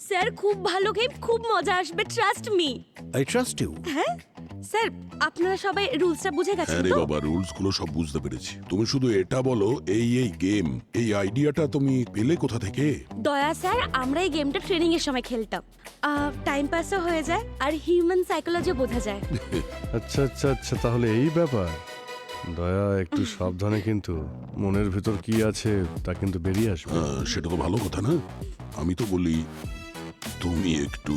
Sir খুব ভালো game, খুব মজা আসবে, trust me. I trust you. হ্যাঁ স্যার, আপনারা সবাই রুলসটা বুঝে গেছেন হ্যাঁ রে তো? বাবা, রুলস গুলো সব বুঝতে পেরেছি। তুমি শুধু এটা বলো, এই গেম, এই আইডিয়াটা তুমি পেলে কোথা থেকে? দয়া স্যার, আমরা এই গেমটা ট্রেনিং এর সময় খেলতাম। টাইম পাসও হয়ে যায় আর হিউম্যান সাইকোলজি বোঝা যায়। আচ্ছা আচ্ছা আচ্ছা, তাহলে এই ব্যাপার। দয়া, একটু সাবধানে, কিন্তু মনের ভেতর কি আছে তা কিন্তু বেরিয়ে আসবে। সেটা তো ভালো কথা না? আমি তো বলি তুমি একটু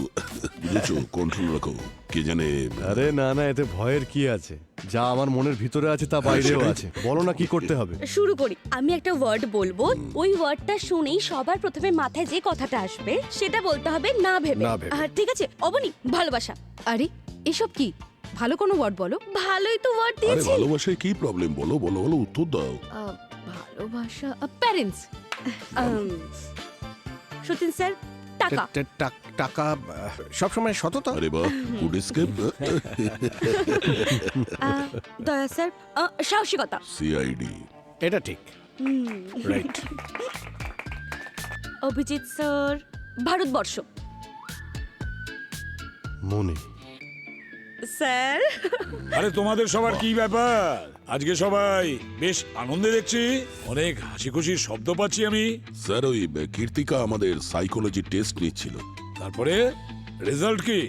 বুঝেছো, কন্ট্রোল রাখো। কে জানে। আরে না না, এতে ভয়ের কি আছে? যা আমার মনের ভিতরে আছে তা বাইরেও সেটাই। আছে। বলো না কি করতে হবে। শুরু করি। আমি একটা ওয়ার্ড বলবো, ওই ওয়ার্ডটা শুনেই সবার প্রথমে মাথায় যে কথাটা আসবে সেটা বলতে হবে না ভেবে। না ভেবে। ঠিক আছে? অবনি, ভালোবাসা। আরে এসব কি? ভালো কোনো ওয়ার্ড বলো। ভালোই তো ওয়ার্ড আরে দিয়েছি। ভালোবাসায় কি প্রবলেম? বলো বলো বলো, উত্তর দাও। ভালোবাসা, প্যারেন্টস। সতীন স্যার, টাকা। টাকা সবসময় সততা। আরে বাহ, গুড এসকেপ। দয়া স্যার, সাহসিকতা। সিআইডি। এটা ঠিক, রাইট। অভিজিৎ স্যার, ভারতবর্ষ। মনে। স্যার, আরে তোমাদের সবার কি ব্যাপার? আজকে সবাই বেশ আনন্দে দেখছি, অনেক হাসি খুশির শব্দ পাচ্ছি আমি। স্যার, ওই কীর্তিকা আমাদের সাইকোলজি টেস্ট নিচ্ছিল। তারপরে রেজাল্ট কি?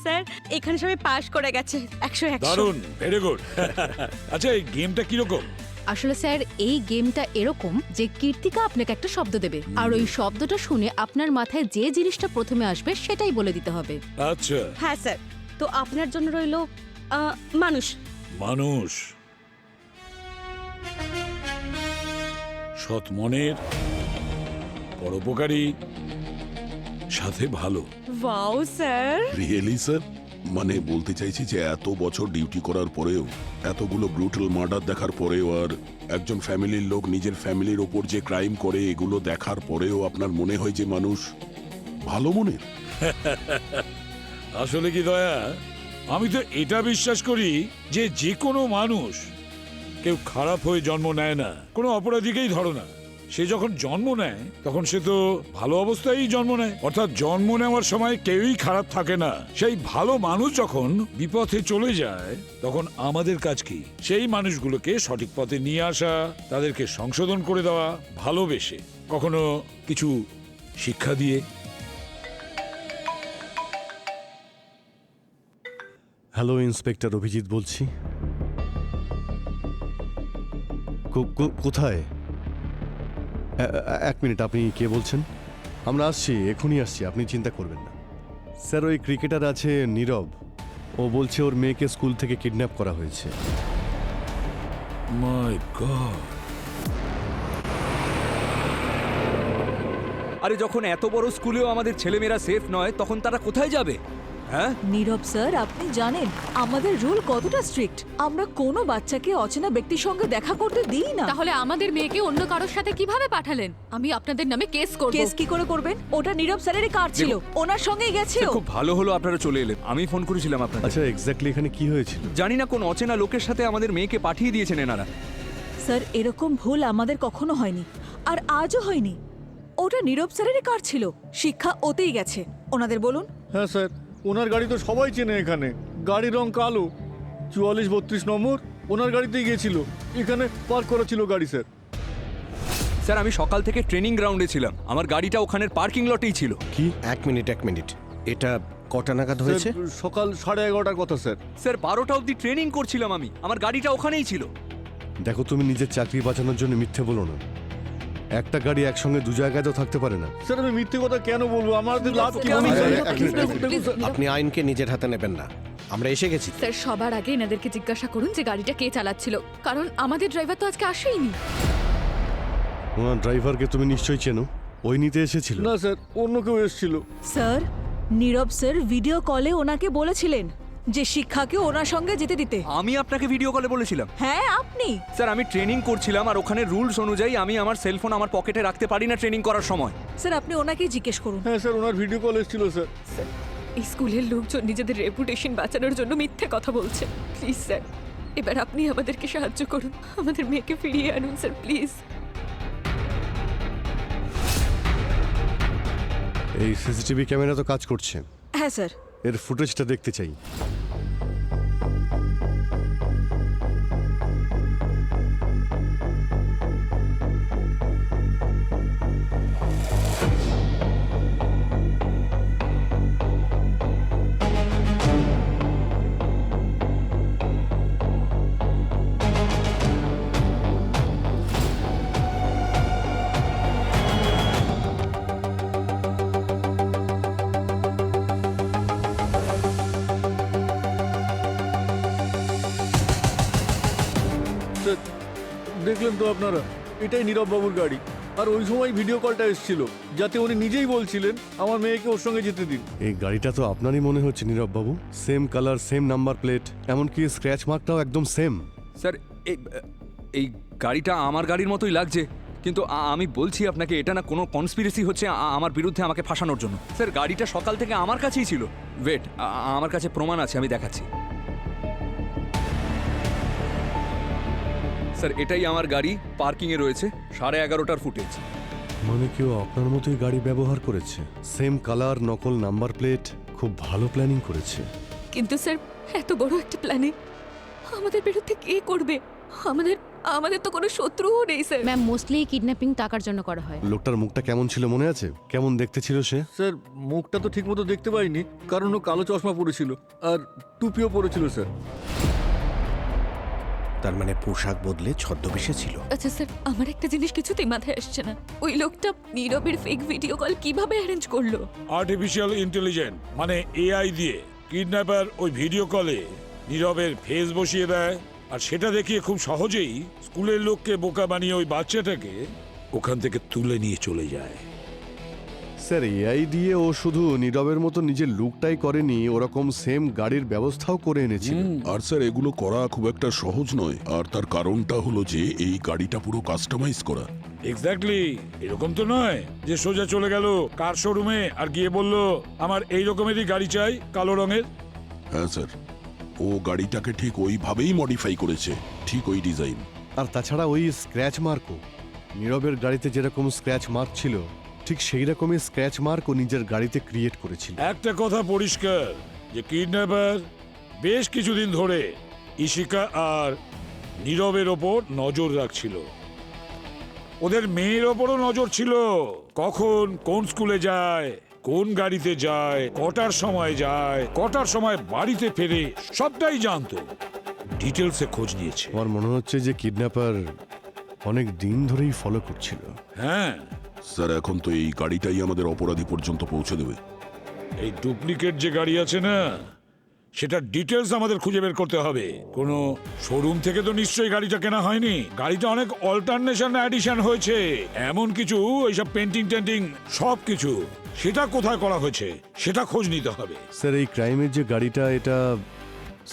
স্যার এখানে সবাই পাশ করে গেছে 100-100। দারুণ, ভেরি গুড। আচ্ছা, এই গেমটা কিরকম? আসলে স্যার, এই গেমটা এরকম যে কীর্তিকা আপনাকে একটা শব্দ দেবে, আর ওই শব্দটা শুনে আপনার মাথায় যে জিনিসটা প্রথমে আসবে সেটাই বলে দিতে হবে। আচ্ছা, হ্যাঁ স্যার, তো আপনার জন্য রইল মানুষ। মানুষ সৎ মনের, পরোপকারী, সাথে ভালো। Wow sir. Really sir? মানে বলতে চাইছি যে এত বছর ডিউটি করার পরেও, এতগুলো ব্রুটাল মার্ডার দেখার পরেও, আর একজন ফ্যামিলির লোক নিজের ফ্যামিলির ওপর যে ক্রাইম করে, এগুলো দেখার পরেও আপনার মনে হয় যে মানুষ ভালো মনের? আসলে কি দয়া, আমি তো এটা বিশ্বাস করি যে যে কোনো মানুষ, কেউ খারাপ হয়ে জন্ম নেয় না। কোনো অপরাধীকেই ধরো না, সে যখন জন্ম নেয় তখন সে তো ভালো অবস্থায় জন্ম নেয়। অর্থাৎ জন্ম নেওয়ার সময় কেউই খারাপ থাকে না। সেই ভালো মানুষ যখন বিপথে চলে যায়, তখন আমাদের কাজ কি? সেই মানুষগুলোকে সঠিক পথে নিয়ে আসা, তাদেরকে সংশোধন করে দেওয়া, ভালোবেসে, কখনো কিছু শিক্ষা দিয়ে। হ্যালো, ইন্সপেক্টর অভিজিৎ বলছি। কোথায়? এক মিনিট, আপনি কে বলছেন? আমরা আসছি, এখনই আসছি, আপনি চিন্তা করবেন না। স্যার, ওই ক্রিকেটার আছে নীরব, ও বলছে ওর মেয়েকে স্কুল থেকে কিডন্যাপ করা হয়েছে। মাই গড! আরে যখন এত বড় স্কুলেও আমাদের ছেলেমেয়েরা সেফ নয়, তখন তারা কোথায় যাবে? হ্যাঁ, নীরব স্যার, আপনি জানেন আমাদের রুল কতটা স্ট্রিক্ট। আমরা কোনো বাচ্চাকে অচেনা ব্যক্তির সঙ্গে দেখা করতে দিই না। তাহলে আমাদের মেয়েকে অন্য কারোর সাথে কিভাবে পাঠালেন? আমি আপনাদের নামে কেস করব। কেস কি করে করবেন? ওটা নীরব স্যারেরই কার ছিল, ওনার সঙ্গেই গেছে ও। খুব ভালো হলো আপনারা চলে এলেন। আমি ফোন করেছিলাম আপনাদের। আচ্ছা, এক্স্যাক্টলি এখানে কি হয়েছিল? জানি না কোন অচেনা লোকের সাথে আমাদের মেয়েকে পাঠিয়ে দিয়েছেন এনারা। স্যার, এরকম ভুল আমাদের কখনো হয়নি, আর আজও হয়নি। ওটা নীরব স্যারেরই কার ছিল, শিক্ষা ওতেই গেছে। ওনাদের বলুন। হ্যাঁ স্যার, ওনার গাড়ি তো সবাই চেনে এখানে। গাড়ির রং কালো, 4432 নম্বর। ওনার গাড়িতেই গিয়েছিল, এখানে পার্ক করা ছিল গাড়ি স্যার। স্যার, আমি সকাল থেকে ট্রেনিং গ্রাউন্ডে ছিলাম, আমার গাড়িটা ওখানের পার্কিং লটেই ছিল। কি? এক মিনিট, এটা কটা নাগাদ হয়েছে? স্যার, সকাল 11:30টার কথা স্যার। স্যার, 12টা অবধি ট্রেনিং করছিলাম আমি, আমার গাড়িটা ওখানেই ছিল। দেখো, তুমি নিজের চাকরি বাঁচানোর জন্য মিথ্যে বলো না। একটা গাড়ি একসঙ্গে দু জায়গায় তো থাকতে পারে না। স্যার, আমি মিথ্যে কথা কেন বলবো? আমাদের লাভ কি? স্যার, আমি স্যার, জানি। স্যার, আপনি আইনকে নিজের হাতে নেবেন না, আমরা এসে গেছি। স্যার, সবার আগে এনাদেরকে জিজ্ঞাসা করুন যে গাড়িটা কে চালাচ্ছিল, কারণ আমাদের ড্রাইভার তো আজকে আসেইনি। ওনার ড্রাইভারকে তুমি নিশ্চয়ই চেনো, ওই নিতে এসেছিল। না স্যার, অন্য কেউ এসেছিল। স্যার, নীরব স্যার ভিডিও কলে ওনাকে বলেছিলেন যে শিক্ষাকে ওনার সঙ্গে যেতে দিতে। আমি আপনাকে ভিডিও কলে বলেছিলাম? হ্যাঁ, আপনি। স্যার, আমি ট্রেনিং করছিলাম, আর ওখানে রুলস অনুযায়ী আমি আমার সেলফোন আমার পকেটে রাখতে পারি না ট্রেনিং করার সময়। স্যার, আপনি ওনাকেই জিজ্ঞেস করুন। হ্যাঁ স্যার, ওনার ভিডিও কল এসেছিল স্যার। এই স্কুলের লোকজন নিজেদের রেপুটেশন বাঁচানোর জন্য মিথ্যে কথা বলছে। প্লিজ স্যার, এবার আপনি আমাদেরকে সাহায্য করুন, আমাদের মেয়েকে ফিরিয়ে আনুন স্যার, প্লিজ। এই সিসিটিভি ক্যামেরা তো কাজ করছে, হ্যাঁ স্যার। এর ফুটেজটা দেখতে চাই। স্যার, দেখলেন তো আপনারা, এটাই নীরব বাবুর গাড়ি। আর ওই সময় ভিডিও কলটা এসেছিল, যাতে উনি নিজেই বলছিলেন আমার মেয়েকে ওর সঙ্গে যেতে দিন। এই গাড়িটা তো আপনারই মনে হচ্ছে নীরব বাবু। Same colour, same number plate, এমনকি স্ক্র্যাচ মার্কটাও একদম সেম। স্যার এই গাড়িটা আমার গাড়ির মতোই লাগছে, কিন্তু আমি বলছি আপনাকে এটা না কোনো কনস্পিরেসি হচ্ছে আমার বিরুদ্ধে আমাকে ফাঁসানোর জন্য। স্যার গাড়িটা সকাল থেকে আমার কাছেই ছিল। ওয়েট, আমার কাছে প্রমাণ আছে, আমি দেখাচ্ছি। স্যার এটাই আমার গাড়ি, পার্কিংয়ে রয়েছে, 11:30টার ফুটেজ। মানে কেউ আপনার মতোই গাড়ি ব্যবহার করেছে, সেম কালার, নকল নাম্বার প্লেট, খুব ভালো প্ল্যানিং করেছে। কিন্তু স্যার এত বড় একটা প্ল্যানে আমাদের বিরুদ্ধে কে করবে? আমাদের তো কোনো শত্রুও নেই স্যার। ম্যাম, মোস্টলি কিডন্যাপিং টাকার জন্য করা হয়। লোকটার মুখটা কেমন ছিল মনে আছে? কেমন দেখতে ছিল সে? স্যার মুখটা তো ঠিকমতো দেখতে পাইনি, কারণ ও কালো চশমা পরেছিল আর টুপিও পরেছিল স্যার। তার মানে পোশাক বদলে ছদ্মবেশে ছিল। আচ্ছা স্যার, আমার একটা জিনিস কিছুতেই মাথায় আসছে না, ওই লোকটা নীরবের ফেক ভিডিও কল কিভাবে অ্যারেঞ্জ করলো? আর্টিফিশিয়াল ইন্টেলিজেন্ট মানে এআই দিয়ে কিডন্যাপার ওই ভিডিও কলে নীরবের ফেস বসিয়ে দেয়, আর সেটা দেখিয়ে খুব সহজেই স্কুলের লোককে বোকা বানিয়ে ওই বাচ্চাটাকে ওখান থেকে তুলে নিয়ে চলে যায়। স্যার এআই দিয়ে ও শুধু নীরবের মতো নিজের লুকটাই করেনি, ওরকম সেম গাড়ির ব্যবস্থাও করে এনেছিল। আর স্যার এগুলো করা খুব একটা সহজ নয়, আর তার কারণটা হলো যে এই গাড়িটা পুরো কাস্টমাইজ করা। এক্স্যাক্টলি, এরকম তো নয় যে সোজা চলে গেল কার শোরুমে আর গিয়ে বলল আমার এই রকমেরই গাড়ি চাই, কালো রঙের। হ্যাঁ স্যার, ও গাড়িটাকে ঠিক ওইভাবেই মডিফাই করেছে, ঠিক ওই ডিজাইন। আর তাছাড়া ওই স্ক্র্যাচ মার্কও, নীরবের গাড়িতে যেরকম স্ক্র্যাচ মার্ক ছিল ঠিক সেই রকমই স্ক্র্যাচ মার্ক ও নিজের গাড়িতে ক্রিয়েট করেছিল। একটা কথা পরিষ্কার যে কিডন্যাপার বেশ কিছুদিন ধরে ইশিকা আর নীরবের ওপর নজর রাখছিল। ওদের মেয়ের ওপরও নজর ছিল, কখন কোন স্কুলে যায়, কোন গাড়িতে যায়, কটার সময় বাড়িতে ফেরে, সবটাই জানতো, ডিটেলসে খোঁজ নিয়েছে। আমার মনে হচ্ছে যে কিডন্যাপার অনেক দিন ধরেই ফলো করছিল। হ্যাঁ স্যার এখন তো এই গাড়িটাই আমাদের অপরাধী পর্যন্ত পৌঁছে দেবে। এই ডুপ্লিকেট যে গাড়ি আছে না, সেটা ডিটেলস আমাদের খুঁজে বের করতে হবে। কোনো শোরুম থেকে তো নিশ্চয়ই গাড়িটা কেনা হয়নি, গাড়িটা অনেক অল্টারনেশন অ্যাডিশন হয়েছে, এমন কিছু এইসব পেন্টিং টেন্টিং সব কিছু, সেটা কোথায় করা হয়েছে সেটা খোঁজ নিতে হবে। স্যার এই ক্রাইমের যে গাড়িটা, এটা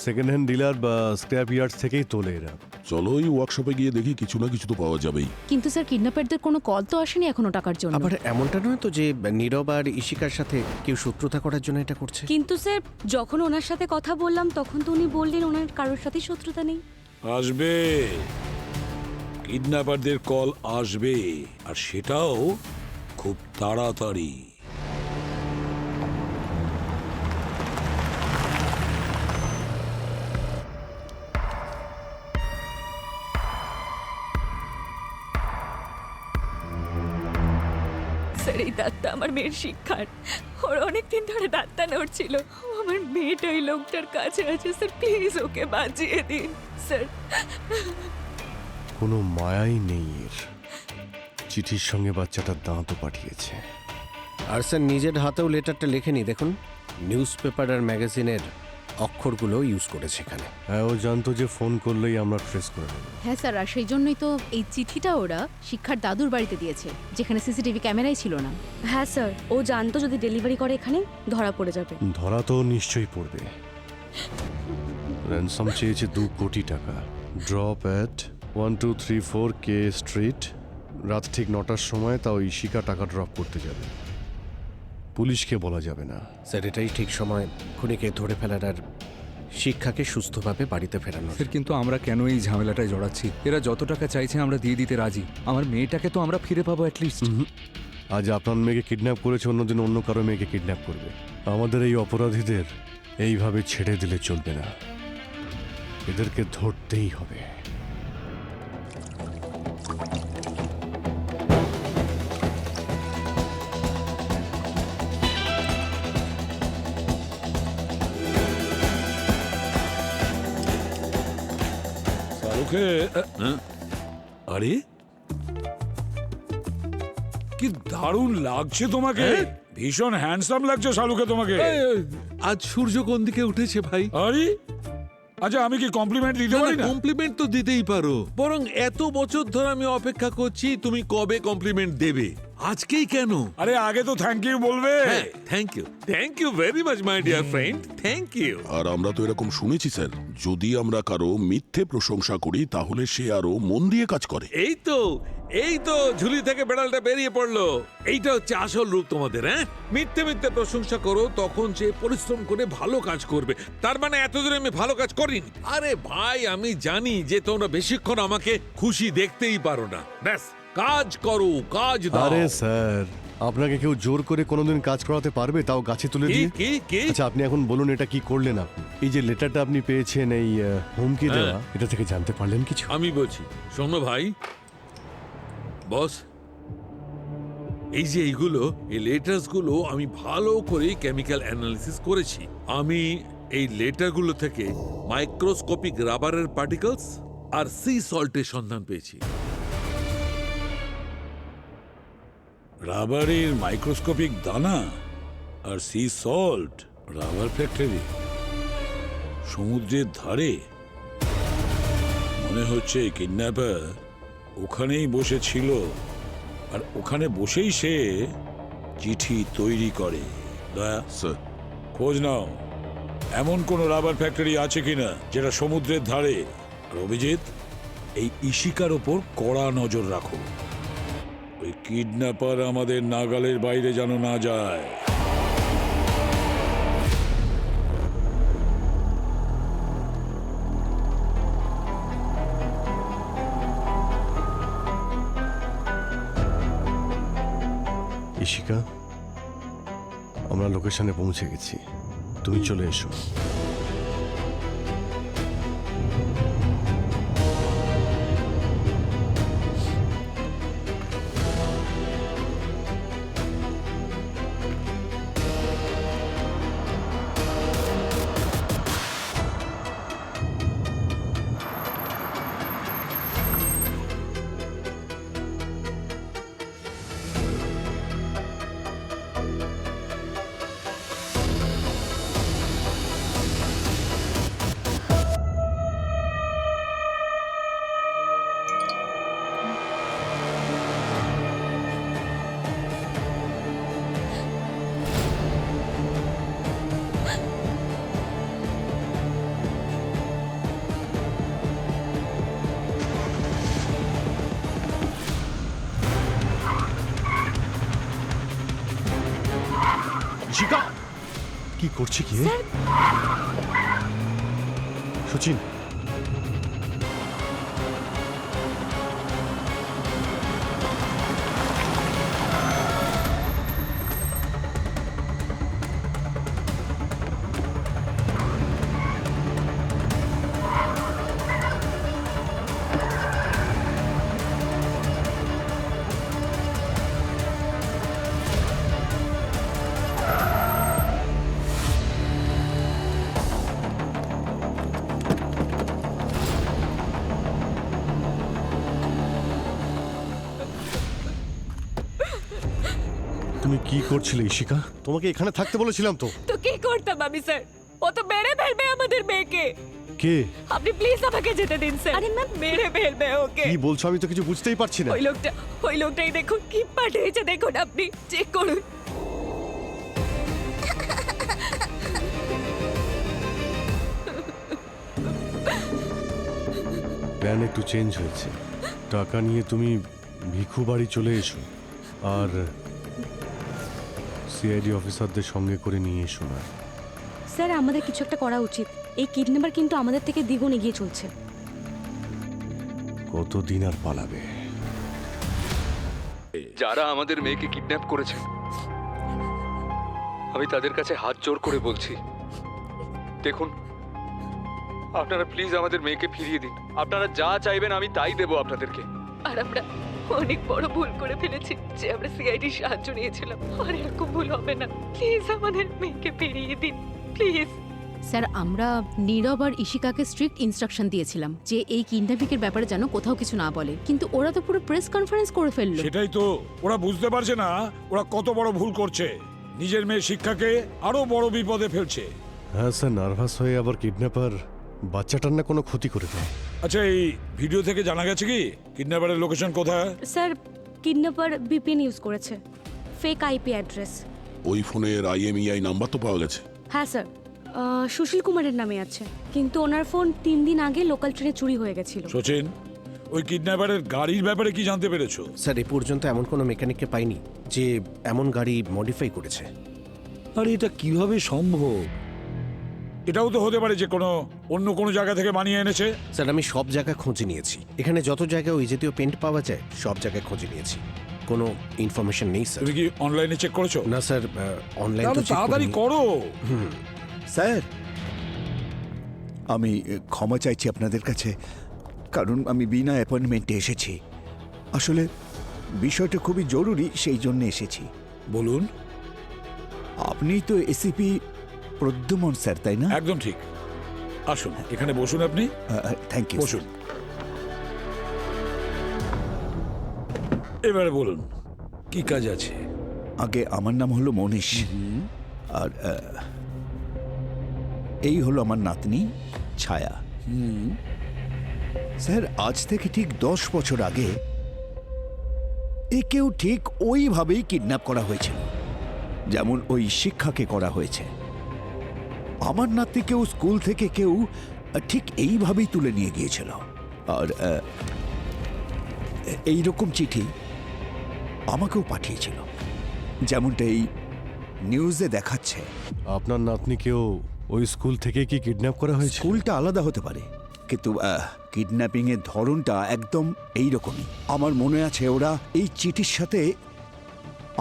সেকেন্ড হ্যান্ড ডিলার বা স্ক্র্যাপ ইয়ার্ড থেকেই তোলে এরা। চলো ওই ওয়ার্কশপে গিয়ে দেখি, কিছু না কিছু তো পাওয়া যাবেই। কিন্তু স্যার কিডন্যাপারদের কোনো কল তো আসেনি এখনো টাকার জন্য। আবার এমনটা নয় তো যে নীরব আর ইশিকার সাথে কেউ শত্রুতা করার জন্য এটা করছে। কিন্তু স্যার যখন ওনার সাথে কথা বললাম তখন তো উনি বললেন ওনার কারোর সাথে শত্রুতা নেই। আসবে, কিডন্যাপারদের কল আসবে, আর সেটাও খুব তাড়াতাড়ি। স্যার এই দাঁতটা আমার মেয়ের শিক্ষার, ওর অনেকদিন ধরে দাঁতটা নড়ছিল, আমার মেয়েটা ওই লোকটার কাছে আছে স্যার, প্লিজ ওকে বাঁচিয়ে দিন স্যার। কোনো মায়াই নেই এর, চিঠির সঙ্গে বাচ্চাটার দাঁতও পাঠিয়েছে। আর স্যার নিজের হাতেও লেটারটা লেখেনি, দেখুন নিউজ পেপার আর ম্যাগাজিনের অক্ষরগুলো ইউজ করেছে এখানে। হ্যাঁ, ও জানতো যে ফোন করলেই আমরা ট্রেস করে নেব। হ্যাঁ স্যার, আর সেই জন্যই তো এই চিঠিটা ওরা শিক্ষার দাদুর বাড়িতে দিয়েছে, যেখানে সিসিটিভি ক্যামেরাই ছিল না। হ্যাঁ স্যার, ও জানতো যদি ডেলিভারি করে এখানে ধরা পড়ে যাবে। ধরা তো নিশ্চয়ই পড়বে। র্যানসম চেয়েছে 2 কোটি টাকা। ড্রপ অ্যাট 1234 কে স্ট্রিট, রাত ঠিক 9টার সময়। তাও ইশিকা টাকা ড্রপ করতে যাবে, পুলিশকে বলা যাবে না। স্যার এটাই ঠিক সময় খুনিকে ধরে ফেলার আর শিক্ষাকে সুস্থভাবে বাড়িতে ফেরানোর। স্যার কিন্তু আমরা কেন এই ঝামেলাটায় জড়াচ্ছি? এরা যত টাকা চাইছে আমরা দিয়ে দিতে রাজি, আমার মেয়েটাকে তো আমরা ফিরে পাবো অ্যাটলিস্ট। আজ আপনার মেয়েকে কিডন্যাপ করেছে, অন্যদিন অন্য কারো মেয়েকে কিডন্যাপ করবে। আমাদের এই অপরাধীদের এইভাবে ছেড়ে দিলে চলবে না, এদেরকে ধরতেই হবে। শাহরুখে আরে কি দারুণ লাগছে তোমাকে, ভীষণ হ্যান্ডসাম লাগছে শাহরুখে তোমাকে। আজ সূর্য কোন দিকে উঠেছে ভাই? আরে আচ্ছা, আমি কি কমপ্লিমেন্ট দিতে পারি না? কমপ্লিমেন্ট তো দিতেই পারো, বরং এত বছর ধরে আমি অপেক্ষা করছি তুমি কবে কমপ্লিমেন্ট দেবে, আজকেই কেন? আরে আগে তো থ্যাংক ইউ বলবে। Thank you very much my dear friend, thank you. আর আমরা তো এরকম শুনেছি স্যার, যদি আমরা কারো মিথ্যে প্রশংসা করি তাহলে সে আরো মন দিয়ে কাজ করে। এই তো ঝুলি থেকে বেড়ালটা বেরিয়ে পড়লো। এইটা হচ্ছে আসল রূপ তোমাদের। হ্যাঁ, মিথ্যে মিথ্যে প্রশংসা করো, তখন সে পরিশ্রম করে ভালো কাজ করবে। তার মানে এতদিন আমি ভালো কাজ করিনি। আরে ভাই, আমি জানি যে তোমরা বেশিক্ষণ আমাকে খুশি দেখতেই পারো না। ব্যাস কাজ করো, কাজ দাও। আরে স্যার, আপনাকে কেউ জোর করে কোনোদিন কাজ করাতে পারবে, তাও গাছে তুলে দিয়ে? কি? আচ্ছা, আপনি এখন বলুন এটা কি করলেন আপনি? এই যে লেটারটা আপনি পেয়েছেন, এই হুমকি দেওয়া, এটা থেকে জানতে পারলেন কিছু? আমি বলছি, শোনো ভাই বস, এই যে এইগুলো, এই লেটার্স গুলো আমি ভালো করে কেমিক্যাল অ্যানালিসিস করেছি। আমি এই লেটারগুলো থেকে মাইক্রোস্কোপিক রাবারের পার্টিকেলস আর সি সল্টের সন্ধান পেয়েছি। রাবারের মাইক্রোস্কোপিক দানা আর সি সল্ট, রাবার ফ্যাক্টরি সমুদ্রের ধারে। মনে হচ্ছে কিডন্যাপার ওখানেই বসেছিল, আর ওখানে বসেই সে চিঠি তৈরি করে। দয়া স্যার, খোঁজ নাও এমন কোন রাবার ফ্যাক্টরি আছে কিনা যেটা সমুদ্রের ধারে। আর অভিজিৎ, এই ইশিকার ওপর কড়া নজর রাখো, ওই কিডন্যাপার আমাদের নাগালের বাইরে যেন না যায়। ইশিকা, আমরা লোকেশনে পৌঁছে গেছি, তুমি চলে এসো। ইশিকা, কি করছে কি? সচিন, তুমি কি করছিলে ইশিকা? তোমাকে এখানে থাকতে বলেছিলাম তো। তো কি করতাম আমি স্যার? ও তো মেরে ফেলবে আমাদের মেয়েকে। কে? আপনি প্লিজ আমাকে যেতে দিন স্যার। আরে ম্যাম, মেরে ফেলবে ওকে। কি বলছো? আমি তো কিছু বুঝতেই পারছি না। ওই লোকটাই দেখুন কি পাঠিয়েছে, দেখুন আপনি চেক করুন। প্ল্যান একটু চেঞ্জ হয়েছে। টাকা নিয়ে তুমি ভিখু বাড়ি চলে এসো, আর সিআইডি অফিসারদের সঙ্গে করে নিয়ে এসো না। স্যার, আমাদের কিছু একটা করা উচিত। এই কিডন্যাপার কিন্তু আমাদের থেকে দ্বিগুণ এগিয়ে চলছে। কতদিন আর পালাবে? যারা আমাদের মেয়েকে কিডন্যাপ করেছে, আমি তাদের কাছে হাত জোর করে বলছি, দেখুন আপনারা প্লিজ আমাদের মেয়েকে ফিরিয়ে দিন। আপনারা যা চাইবেন আমি তাই দেবো আপনাদেরকে। আর আমরা অনেক বড় ভুল করে ফেলেছি যে আমরা সিআইডির সাহায্য নিয়েছিলাম। আর এরকম ভুল হবে না, প্লিজ আমাদের মেয়েকে ফিরিয়ে দিন প্লিজ। স্যার, আমরা নীরব আর ইশিকাকে স্ট্রিক্ট ইনস্ট্রাকশন দিয়েছিলাম যে এই কিডন্যাপিংয়ের ব্যাপারে যেন কোথাও কিছু না বলে, কিন্তু ওরা তো পুরো প্রেস কনফারেন্স করে ফেললো। সেটাই তো, ওরা বুঝতে পারছে না ওরা কত বড় ভুল করছে, নিজের মেয়ে শিক্ষাকে আরো বড় বিপদে ফেলছে। হ্যাঁ স্যার, নার্ভাস হয়ে আবার কিডন্যাপার বাচ্চাটার না কোনো ক্ষতি করে দেয়। আচ্ছা, এই ভিডিও থেকে জানা গেছে কি কিডন্যাপারের লোকেশন কোথায়? স্যার, কিডন্যাপার ভিপিএন ইউজ করেছে, ফেক আইপি অ্যাড্রেস। ওই ফোনের IMEI নাম্বার তো পাওয়া গেছে। হ্যাঁ স্যার, সুশীল কুমারের নামে আছে, কিন্তু ওনার ফোন 3 দিন আগে লোকাল ট্রেনে চুরি হয়ে গেছিল। সচিন, ওই কিডন্যাপারের গাড়ির ব্যাপারে কি জানতে পেরেছো? স্যার, এ পর্যন্ত এমন কোনো মেকানিককে পাইনি যে এমন গাড়ি মডিফাই করেছে। আরে এটা কিভাবে সম্ভব? এটাও তো হতে পারে যে অন্য কোনো জায়গা থেকে বানিয়ে এনেছে। স্যার, আমি সব জায়গায় খোঁজ নিয়েছি, এখানে যত জায়গায় ওই জাতীয় পেন্ট পাওয়া যায় সব জায়গায় খোঁজ নিয়েছি, কোনো ইনফরমেশন নেই স্যার। তুমি কি অনলাইনে চেক করেছো? না স্যার, অনলাইন তো চেক তাড়াতাড়ি করিনি। করো। স্যার, আমি ক্ষমা চাইছি আপনাদের কাছে, কারণ আমি বিনা অ্যাপয়েন্টমেন্টে এসেছি। আসলে বিষয়টা খুবই জরুরি, সেই জন্য এসেছি। বলুন। আপনি তো এসিপি প্রদ্যুমন স্যার, তাই না? একদম ঠিক। আসুন, এখানে বসুন আপনি। Thank you. বসুন। এবারে বলুন, কি কাজ আছে? আগে আমার নাম হলো মনীষ, আর এই হলো আমার নাতনি ছায়া। স্যার, আজ থেকে ঠিক 10 বছর আগে একেও ঠিক ওইভাবেই কিডন্যাপ করা হয়েছিল, যেমন ওই শিক্ষাকে করা হয়েছে। আমার নাতনিকেও স্কুল থেকে কেউ ঠিক এইভাবেই তুলে নিয়ে গিয়েছিল। আর এইরকম চিঠি আমাকেও পাঠিয়েছিল, যেমনটা এই নিউজে দেখাচ্ছে। আপনার নাতনিকেও ওই স্কুল থেকে কি কিডন্যাপ করা হয়েছে? স্কুলটা আলাদা হতে পারে, কিন্তু কিডন্যাপিং এর ধরনটা একদম এইরকমই। আমার মনে আছে ওরা এই চিঠির সাথে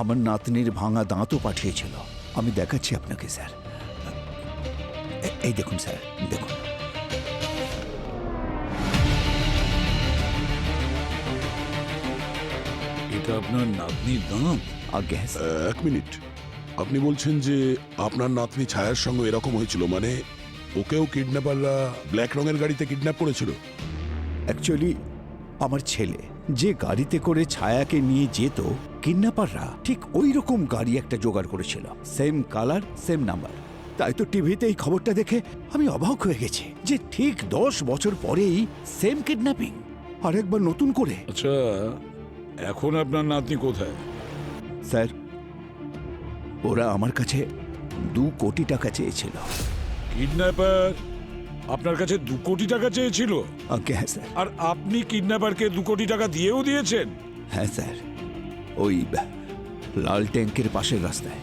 আমার নাতনির ভাঙা দাঁতও পাঠিয়েছিল। আমি দেখাচ্ছি আপনাকে স্যার, এই দেখুন স্যার, দেখুন। এটা আপনার নাতনির দাঁত? আগে এক মিনিট, আপনি বলছেন যে আপনার নাতনি ছায়ার সঙ্গে এরকম হয়েছিল, মানে ওকেও কিডন্যাপাররা ব্ল্যাক রঙের গাড়িতে কিডন্যাপ করেছিল? অ্যাকচুয়ালি আমার ছেলে যে গাড়িতে করে ছায়াকে নিয়ে যেত, কিডন্যাপাররা ঠিক ওই রকম গাড়ি একটা জোগাড় করেছিল, সেম কালার, সেম নাম্বার। তাই তো টিভিতে এই খবরটা দেখে আমি অবাক হয়ে গেছি যে ঠিক 10 বছর পরেই সেম কিডন্যাপিং, আরেকবার নতুন করে। আচ্ছা, এখন আপনার নাতনি কোথায়? স্যার, ওরা আমার কাছে 2 কোটি টাকা চেয়েছিল। কিডন্যাপার আপনার কাছে 2 কোটি টাকা চেয়েছিল? হ্যাঁ স্যার। আর আপনি কিডন্যাপারকে 2 কোটি টাকা দিয়েও দিয়েছেন? হ্যাঁ স্যার, ওই লাল ট্যাঙ্কের পাশের রাস্তায়।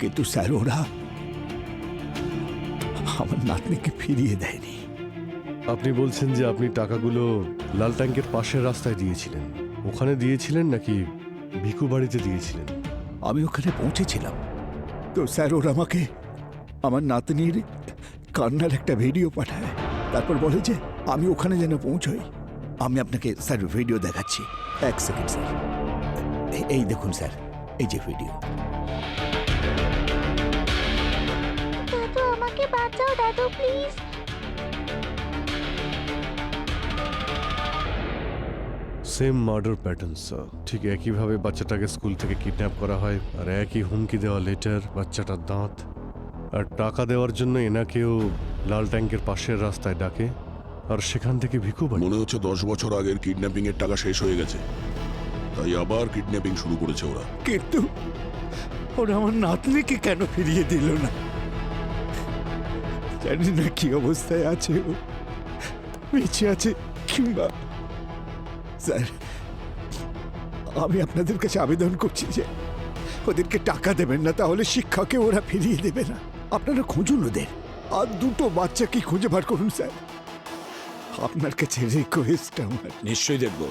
কিন্তু স্যার, ওরা আমার নাতনিকে ফিরিয়ে দেয়নি। আপনি বলছেন যে আপনি টাকাগুলো লাল ট্যাঙ্কের পাশের রাস্তায় দিয়েছিলেন, ওখানে দিয়েছিলেন নাকি ভিকু বাড়িতে দিয়েছিলেন? আমি ওখানে পৌঁছেছিলাম তো স্যার, ওরা আমাকে আমার নাতনির কান্নার একটা ভিডিও পাঠায়, তারপর বলে যে আমি ওখানে যেন পৌঁছই। আমি আপনাকে স্যার ভিডিও দেখাচ্ছি, 1 সেকেন্ড স্যার। এই দেখুন স্যার, এই যে ভিডিও। দাদু, আমাকে বাঁচাও দাদু, please. Same murder pattern sir, ঠিক একইভাবে বাচ্চাটাকে স্কুল থেকে কিডন্যাপ করা হয়, আর একই হুমকি দেওয়া লেটার, বাচ্চাটার দাঁত, আর টাকা দেওয়ার জন্য এনাকেও লাল ট্যাঙ্কের পাশের রাস্তায় ডাকে, আর সেখান থেকে ভিকু বাড়ি। মনে হচ্ছে 10 বছর আগের কিডন্যাপিং এর টাকা শেষ হয়ে গেছে, তাই আবার কিডন্যাপিং শুরু করেছে ওরা। কিন্তু ওরা আমার নাতনিকে কেন ফিরিয়ে দিল না? জানি না কি অবস্থায় আছে ও, বেঁচে আছে কিংবা। স্যার, আমি আপনাদের কাছে আবেদন করছি যে ওদেরকে টাকা দেবেন না, তাহলে শিক্ষাকে ওরা ফিরিয়ে দেবে না। আপনারা খুঁজুন ওদের, আর 2টো বাচ্চাকে খুঁজে বার করুন স্যার, আপনার কাছে রিকোয়েস্ট আমার। নিশ্চয়ই দেখব।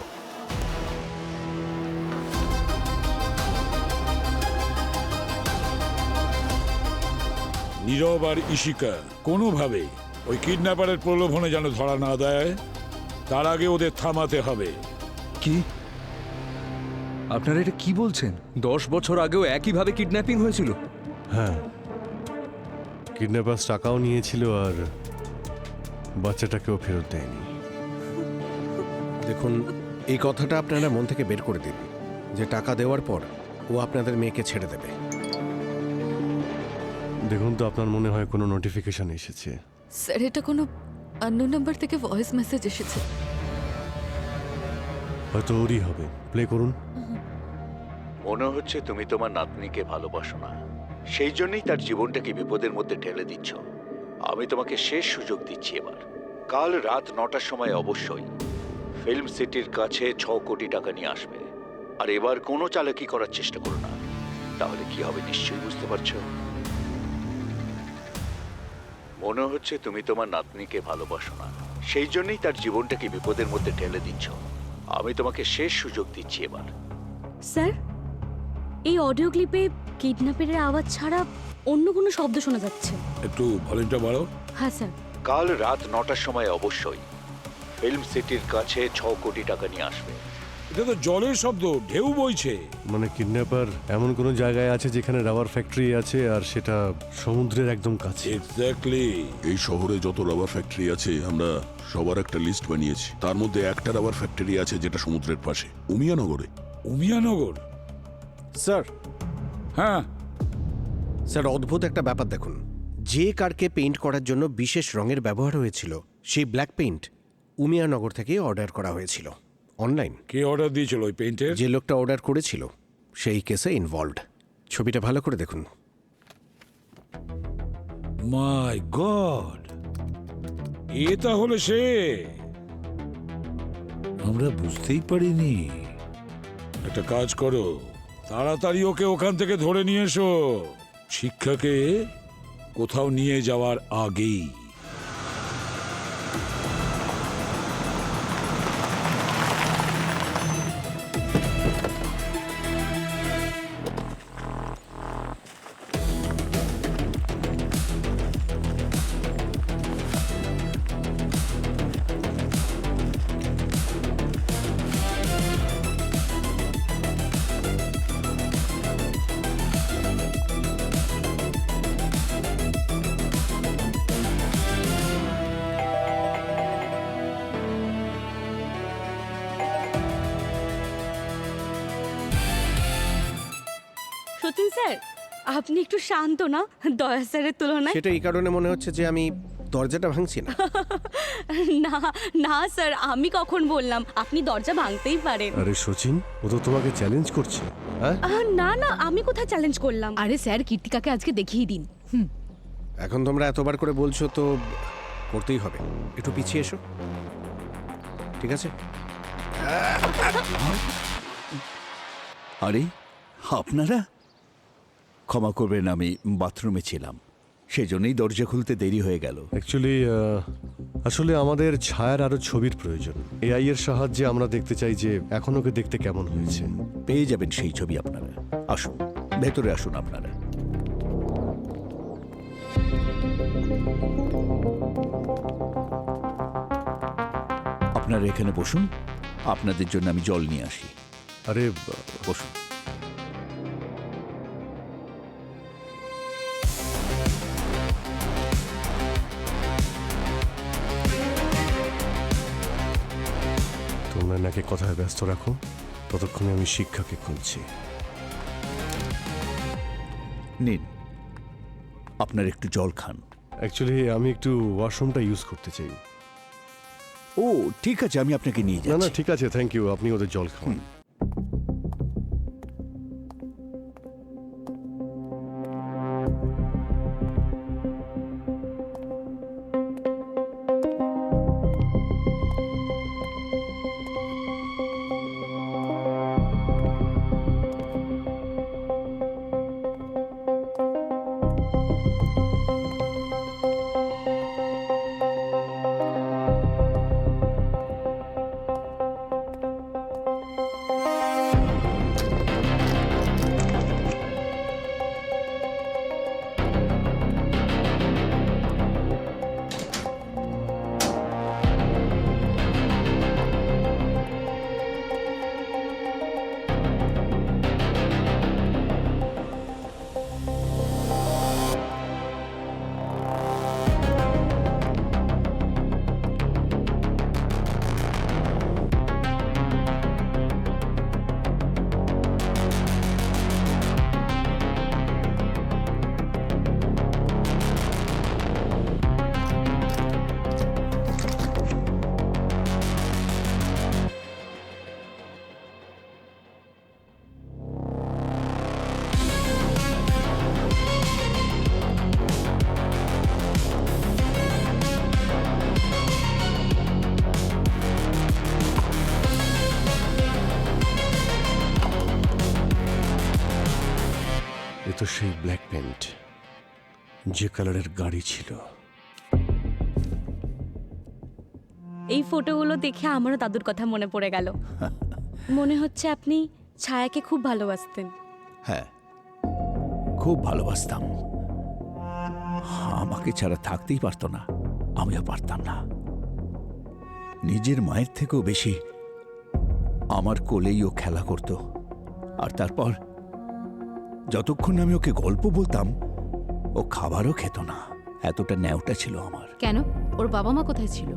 নীরব আর ইশিকা কোনোভাবে ওই কিডন্যাপারের প্রলোভনে যেন ধরা না দেয়, তার আগে ওদের থামাতে হবে। কি আপনারা এটা কি বলছেন? 10 বছর আগেও একইভাবে কিডন্যাপিং হয়েছিল? হ্যাঁ, কিডন্যাপার্স টাকাও নিয়েছিল আর বাচ্চাটাকেও ফেরত দেয়নি। দেখুন, এই কথাটা আপনারা মন থেকে বের করে দিন যে টাকা দেওয়ার পর ও আপনাদের মেয়েকে ছেড়ে দেবে। দেখুন তো, আপনার মনে হয় কোনো নোটিফিকেশন এসেছে? স্যার এটা কোনো আননোন নাম্বার থেকে ভয়েস মেসেজ এসেছে। হয়তো ওরই হবে। প্লে করুন। মনে হচ্ছে তুমি তোমার নাতনিকে ভালোবাসো না, সেই জন্যই তার জীবনটাকে বিপদের মধ্যে ঠেলে দিচ্ছ। আমি তোমাকে শেষ সুযোগ দিচ্ছি এবার। কাল রাত 9টার সময় অবশ্যই ফিল্ম সিটির কাছে 6 কোটি টাকা নিয়ে আসবে। আর এবার কোনো চালাকি করার চেষ্টা করো না, তাহলে কি হবে নিশ্চয়ই বুঝতে পারছো। মনে হচ্ছে তুমি তোমার নাতনিকে ভালোবাসো না, সেই জন্যই তার জীবনটাকে বিপদের মধ্যে ঠেলে দিচ্ছ। আমি তোমাকে শেষ সুযোগ দিচ্ছি এবার। স্যার, এই অডিও ক্লিপে কিডন্যাপের আওয়াজ ছাড়া অন্য কোনো শব্দ শোনা যাচ্ছে। একটু ভলিউমটা বাড়াও। হ্যাঁ স্যার। কাল রাত 9টার সময় অবশ্যই ফিল্ম সিটির কাছে 6 কোটি টাকা নিয়ে আসবে। এটা তো জলের শব্দ, ঢেউ বইছে। মানে কিডন্যাপার এমন কোনো জায়গায় আছে যেখানে রাবার ফ্যাক্টরি আছে আর সেটা সমুদ্রের একদম কাছে। এক্স্যাক্টলি। এই শহরে যত রাবার ফ্যাক্টরি আছে আমরা সবার একটা লিস্ট বানিয়েছি। তার মধ্যে একটা রাবার ফ্যাক্টরি আছে যেটা সমুদ্রের পাশে, উমিয়ানগরে। উমিয়ানগর? স্যার। হ্যাঁ স্যার, অদ্ভুত একটা ব্যাপার দেখুন। যে কারকে পেইন্ট করার জন্য বিশেষ রঙের ব্যবহার হয়েছিল, সেই ব্ল্যাক পেইন্ট উমিয়ানগর থেকে অর্ডার করা হয়েছিল অনলাইন। কে অর্ডার দিয়েছিল ওই পেইন্টের? যে লোকটা অর্ডার করেছিল সেই কেসে ইনভলভড। ছবিটা ভালো করে দেখুন। মাই গড, এ তাহলে সে! আমরা বুঝতেই পারিনি। একটা কাজ করো, তাড়াতাড়ি ওকে ওখান থেকে ধরে নিয়ে এসো, শিক্ষাকে কোথাও নিয়ে যাওয়ার আগেই। সতীন স্যার, আপনি একটু শান্ত না দয়া স্যারের তুলনায়? সেটা এই কারণে মনে হচ্ছে যে আমি দরজাটা ভাঙছি না। না না স্যার, আমি কখন বললাম? আপনি দরজা ভাঙতেই পারেন। আরে সচিন, ও তো তোমাকে চ্যালেঞ্জ করছে। হ্যাঁ, না না, আমি কোথায় চ্যালেঞ্জ করলাম? আরে স্যার, কীর্তিকাকে আজকে দেখিয়ে দিন। এখন তোমরা এতবার করে বলছো তো করতেই হবে। একটু পিছিয়ে এসো, ঠিক আছে? আরে আপনারা ক্ষমা করবেন, আমি বাথরুমে ছিলাম, সেজন্যই দরজা খুলতে দেরি হয়ে গেল। অ্যাকচুয়ালি আসলে আমাদের ছায়ার আরো ছবির প্রয়োজন। এআই এর সাহায্যে আমরা দেখতে চাই যে এখন ওকে দেখতে কেমন হয়েছে। পেয়ে যাবেন সেই ছবি আপনারা। আসুন, ভেতরে আসুন আপনারা। আপনারা এখানে বসুন, আপনাদের জন্য আমি জল নিয়ে আসি। আরে বসুন। তোমরা নাকি কথায় ব্যস্ত রাখো, ততক্ষণে আমি শিক্ষাকে খুঁজছি। নিন, আপনার একটু জল খান। অ্যাকচুয়ালি আমি একটু ওয়াশরুমটা ইউজ করতে চাই। ও ঠিক আছে, আমি আপনাকে নিয়ে না না, যাচ্ছি। ঠিক আছে, থ্যাংক ইউ। আপনি ওদের জল খান। সেই ব্ল্যাক পেন্ট, যে কালারের গাড়ি ছিল। এই ফটোগুলো দেখে আমারও দাদুর কথা মনে পড়ে গেল। মনে হচ্ছে আপনি ছায়াকে খুব ভালোবাসতেন। হ্যাঁ, খুব ভালোবাসতাম। আমাকে ছাড়া থাকতেই পারতো না, আমিও পারতাম না। নিজের মায়ের থেকেও বেশি আমার কোলেই ও খেলা করত। আর তারপর যতক্ষণ আমি ওকে গল্প বলতাম ও খাবারও খেত না, এতটা ন্যাওটা ছিল আমার। কেন? ওর বাবা মা কোথায় ছিল?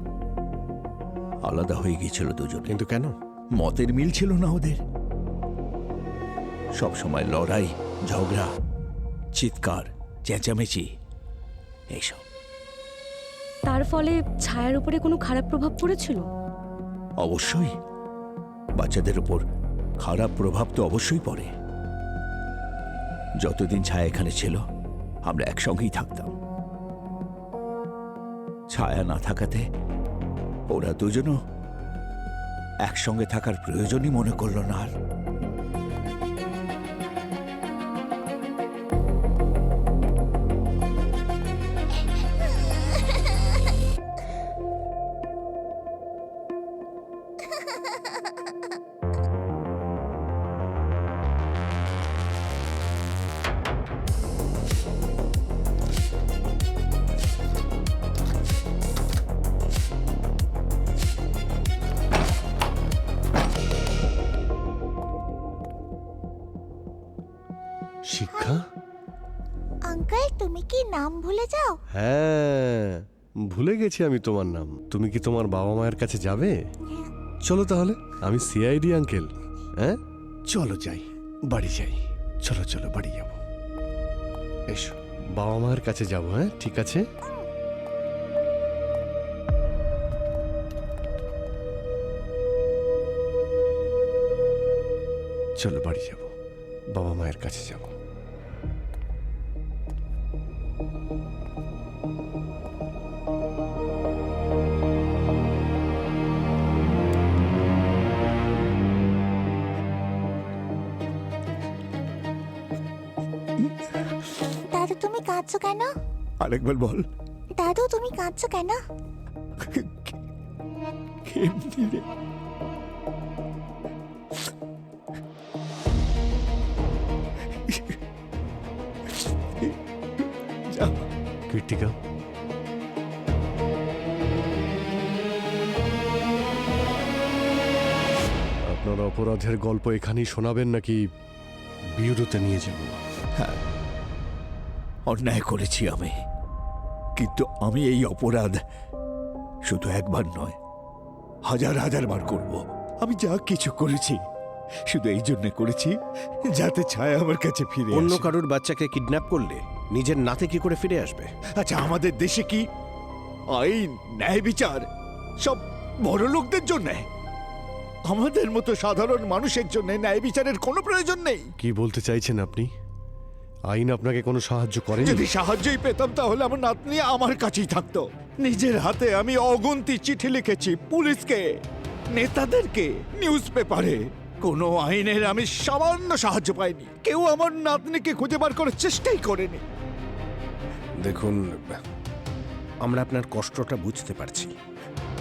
আলাদা হয়ে গিয়েছিল দুজন। কিন্তু কেন? মতের মিল ছিল না ওদের। সব সময় লড়াই, ঝগড়া, চিৎকার, চেঁচামেচি, এইসব। তার ফলে ছায়ার উপরে কোনো খারাপ প্রভাব পড়েছিল? অবশ্যই, বাচ্চাদের উপর খারাপ প্রভাব তো অবশ্যই পড়ে। যতদিন ছায়া এখানে ছিল আমরা একসঙ্গেই থাকতাম। ছায়া না থাকাতে ওরা দুজনও একসঙ্গে থাকার প্রয়োজনই মনে করলো না আর। শিক্ষা? আঙ্কেল, তুমি কি নাম ভুলে যাও? হ্যাঁ, ভুলে গেছি আমি তোমার নাম। তুমি কি তোমার বাবা মায়ের কাছে যাবে? চলো তাহলে, আমি সিআইডি আঙ্কেল। হ্যাঁ, চলো যাই, বাড়ি যাই। চলো চলো, বাড়ি যাব। এসো, বাবা মায়ের কাছে যাবো। হ্যাঁ, ঠিক আছে। চলো বাড়ি যাব, বাবা মায়ের কাছে যাব। দাদু, তুমি কাঁদছো কেন? আরেকবার বল। দাদু, তুমি কাঁদছো কেন? এমনি রে। যা। কৃতিকা, আপনার অপরাধের গল্প এখানেই শোনাবেন নাকি বিউরোতে নিয়ে যাব? হ্যাঁ, অন্যায় করেছি আমি, কিন্তু আমি এই অপরাধ শুধু একবার নয়, হাজার হাজার বার করব। আমি যা কিছু করেছি শুধু এই জন্য করেছি যাতে ছায়া আমার কাছে ফিরে অন্য আসে। কারোর বাচ্চাকে কিডন্যাপ করলে নিজের নাতে কি করে ফিরে আসবে? আচ্ছা, আমাদের দেশে কি আইন, ন্যায় বিচার সব বড় লোকদের জন্য? আমাদের মতো সাধারণ মানুষের জন্য ন্যায় বিচারের কোনো প্রয়োজন নেই। কি বলতে চাইছেন আপনি? আইন আপনাকে কোনো সাহায্য করেনি? যদি সাহায্যই পেতাম তাহলে আমার নাতনি আমার কাছেই থাকতো। নিজের হাতে আমি অগুন্তি চিঠি লিখেছি পুলিশকে, নেতাদেরকে, নিউজ পেপারে। কোনো আইনের আমি সামান্য সাহায্য পাইনি। কেউ আমার নাতনিকে খুঁজে বার করার চেষ্টাই করেনি। দেখুন, আমরা আপনার কষ্টটা বুঝতে পারছি,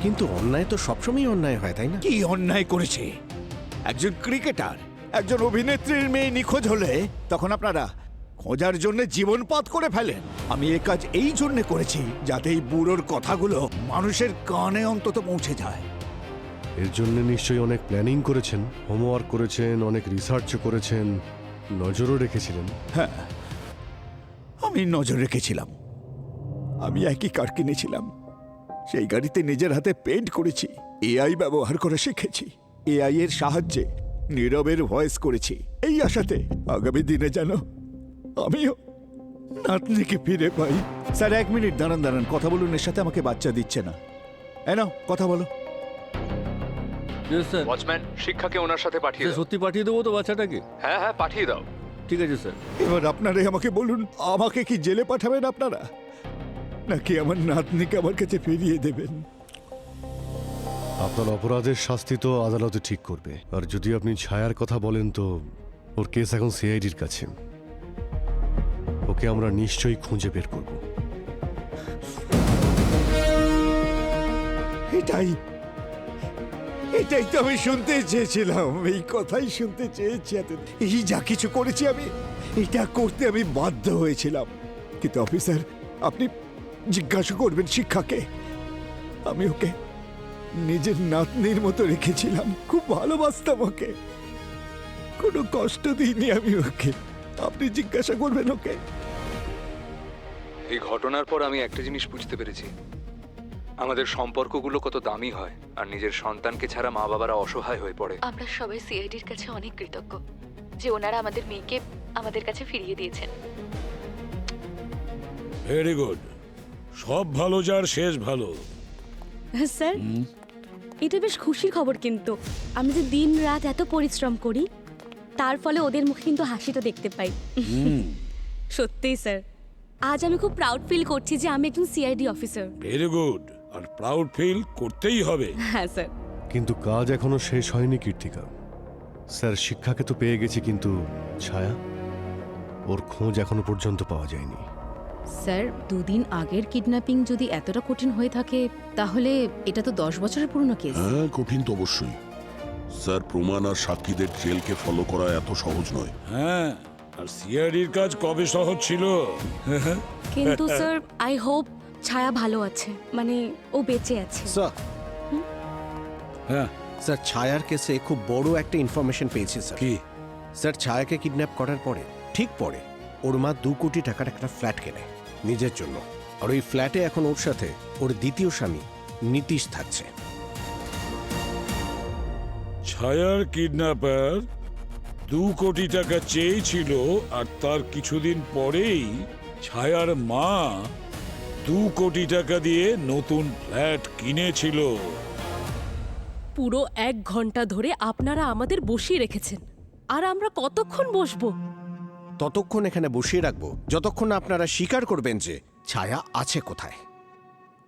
কিন্তু অন্যায় তো সবসময় অন্যায় হয়, তাই না? কি অন্যায় করেছে? একজন ক্রিকেটার, একজন অভিনেত্রীর মেয়ে নিখোঁজ হলে তখন আপনারা খোঁজার জন্য জীবনপাত করে ফেলেন। আমি এ কাজ এই জন্য করেছি যাতে এই বুড়োর কথাগুলো মানুষের কানে অন্তত পৌঁছে যায়। এর জন্য নিশ্চয়ই অনেক প্ল্যানিং করেছেন, হোমওয়ার্ক করেছেন, অনেক রিসার্চও করেছেন, নজরও রেখেছিলেন। হ্যাঁ, আমি নজর রেখেছিলাম। আমি একই কার কিনেছিলাম, সেই গাড়িতে নিজের হাতে পেইন্ট করেছি। এআই ব্যবহার করে শিখেছি। এআই এর সাহায্যে নীরবের ভয়েস করেছি এই আশাতে আগামী দিনে যেন আমিও নাতনিকে ফিরে পাই। স্যার, 1 মিনিট দাঁড়ান দাঁড়ান, কথা বলুন। এর সাথে আমাকে বাচ্চা দিচ্ছে না। নাও কথা বলো। স্যার, ওয়াচম্যান, শিক্ষাকে ওনার সাথে পাঠিয়ে দাও। সত্যি পাঠিয়ে দেবো তো বাচ্চাটাকে? হ্যাঁ হ্যাঁ, পাঠিয়ে দাও। ঠিক আছে স্যার। এবার আপনারাই আমাকে বলুন, আমাকে কি জেলে পাঠাবেন আপনারা, নাকি আমার নাতনিকে আমার কাছে ফিরিয়ে দেবেন? আপনার অপরাধের শাস্তি তো আদালতে ঠিক করবে। আর যদি আপনি ছায়ার কথা বলেন তো ওর কেস এখন সিআইডির কাছে। ওকে আমরা নিশ্চয়ই খুঁজে বের করব। এটাই এটাই তো আমি শুনতে চেয়েছিলাম, এই কথাই শুনতে চেয়েছি। এই যা কিছু করেছি আমি, এটা করতে আমি বাধ্য হয়েছিলাম। কিন্তু অফিসার, আপনি জিজ্ঞাসা করবেন শিক্ষাকে, আমি ওকে নিজের নাতনির মতো রেখেছিলাম, খুব ভালোবাসতাম ওকে, কোনো কষ্ট দিইনি আমি ওকে। আপনি জিজ্ঞাসা করবেন ওকে। এই ঘটনার পর আমি একটা জিনিস বুঝতে পেরেছি, আমাদের সম্পর্কগুলো কত দামি হয়, আর নিজের সন্তানকে ছাড়া মা বাবারা অসহায় হয়ে পড়ে। আমরা সবাই সিআইডির কাছে অনেক কৃতজ্ঞ যে ওনারা আমাদের মেয়েকে আমাদের কাছে ফিরিয়ে দিয়েছেন। Very good. সব ভালো যার শেষ ভালো। স্যার, এটা বেশ খুশির খবর, কিন্তু আমি যে দিন রাত এত পরিশ্রম করি তার ফলে ওদের মুখে কিন্তু হাসিটা দেখতে পাই। সত্যিই স্যার, আজ আমি খুব প্রাউড ফিল করছি যে আমি একজন সিআইডি অফিসার। Very good. আর প্রাউড ফিল করতেই হবে। হ্যাঁ স্যার। কিন্তু কাজ এখনো শেষ হয়নি কীর্তিকা। স্যার, শিক্ষাকে তো পেয়ে গেছি, কিন্তু ছায়া, ওর খোঁজ এখনো পর্যন্ত পাওয়া যায়নি। স্যার, 2 দিন আগের কিডন্যাপিং যদি এতটা কঠিন হয়ে থাকে তাহলে এটা তো 10 বছরের পুরনো কেস। হ্যাঁ, কঠিন তো অবশ্যই স্যার। প্রমাণ আর সাক্ষীদের ট্রেলকে ফলো করা এত সহজ নয়। হ্যাঁ, আর সিআইডির কাজ কবে সহজ ছিল? কিন্তু স্যার, আই হোপ ছায়া ভালো আছে, মানে ও বেঁচে আছে। স্যার, হ্যাঁ স্যার, ছায়ার কেসে খুব বড় একটা ইনফরমেশন পেয়েছি স্যার। কি? স্যার, ছায়াকে কিডন্যাপ করার পরে, ঠিক পরে, ওর মা 2 কোটি টাকার একটা ফ্ল্যাট কেনে নিজের জন্য। আর ওই ফ্ল্যাটে এখন ওর সাথে ওর দ্বিতীয় স্বামী নীতিশ থাকছে। ছায়ার কিডন্যাপার 2 কোটি টাকা চেয়েছিল, আর তার কিছুদিন পরেই ছায়ার মা 2 কোটি টাকা দিয়ে নতুন ফ্ল্যাট কিনেছিল। পুরো 1 ঘন্টা ধরে আপনারা আমাদের বসিয়ে রেখেছেন, আর আমরা কতক্ষণ বসবো? ততক্ষণ এখানে বসিয়ে রাখবো যতক্ষণ না আপনারা স্বীকার করবেন যে ছায়া আছে কোথায়।